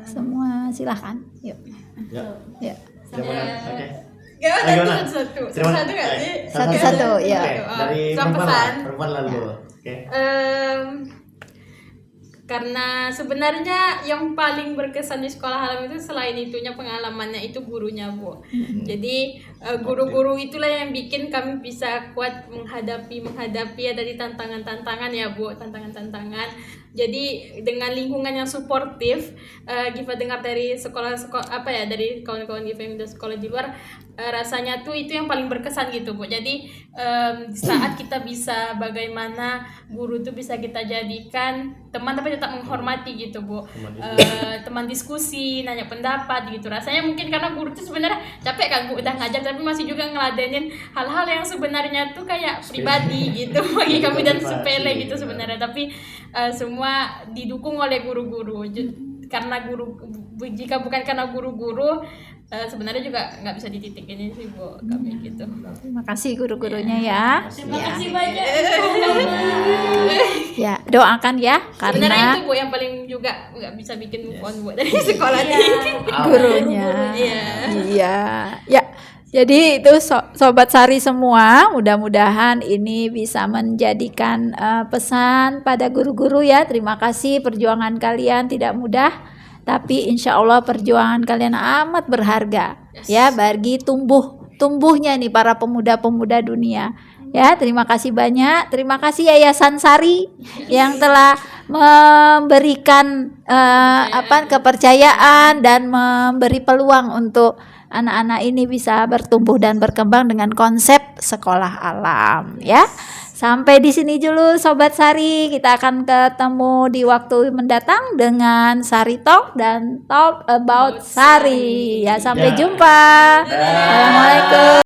semua. Silakan. Yuk. Ya. Ya. Gimana? Oke. Gimana? Satu Terima- nggak sih? Satu-satu, ya. Oke, dari Pesan perempuan pesan. perempuan lalu. Oke. Karena sebenarnya yang paling berkesan di sekolah alam itu selain itunya pengalamannya itu gurunya, Bu. Jadi guru-guru itulah yang bikin kami bisa kuat menghadapi ya dari tantangan-tantangan ya, Bu, tantangan-tantangan. Jadi dengan lingkungan yang suportif, Giva dengar dari sekolah dari kawan-kawan Giva yang udah sekolah di luar, rasanya tuh itu yang paling berkesan gitu, Bu. Jadi saat kita bisa bagaimana guru tuh bisa kita jadikan teman tapi tetap menghormati gitu, Bu. Teman diskusi, nanya pendapat gitu. Rasanya mungkin karena guru tuh sebenarnya capek kan, Bu, udah ngajar tapi masih juga ngeladenin hal-hal yang sebenarnya tuh kayak pribadi gitu bagi kami dan sepele gitu sebenarnya, tapi semua didukung oleh guru-guru. Karena jika bukan karena guru-guru sebenarnya juga nggak bisa di titik ini sih, Bu, kami gitu. Terima kasih guru-gurunya ya. Terima kasih banyak. Ya, doakan ya Sebenarnya karena itu, Bu, yang paling juga nggak bisa bikin move on, Bu, dari sekolah ini. gurunya. Iya. Iya. Ya. Jadi itu sobat Sari semua, mudah-mudahan ini bisa menjadikan pesan pada guru-guru ya. Terima kasih, perjuangan kalian tidak mudah, tapi insya Allah perjuangan kalian amat berharga ya bagi tumbuhnya nih para pemuda-pemuda dunia. Ya, terima kasih banyak. Terima kasih Yayasan Sari yang telah memberikan kepercayaan dan memberi peluang untuk anak-anak ini bisa bertumbuh dan berkembang dengan konsep sekolah alam ya. Sampai di sini dulu Sobat Sari, kita akan ketemu di waktu mendatang dengan Sari Talk dan Talk About Sari. Ya, sampai jumpa. Assalamualaikum.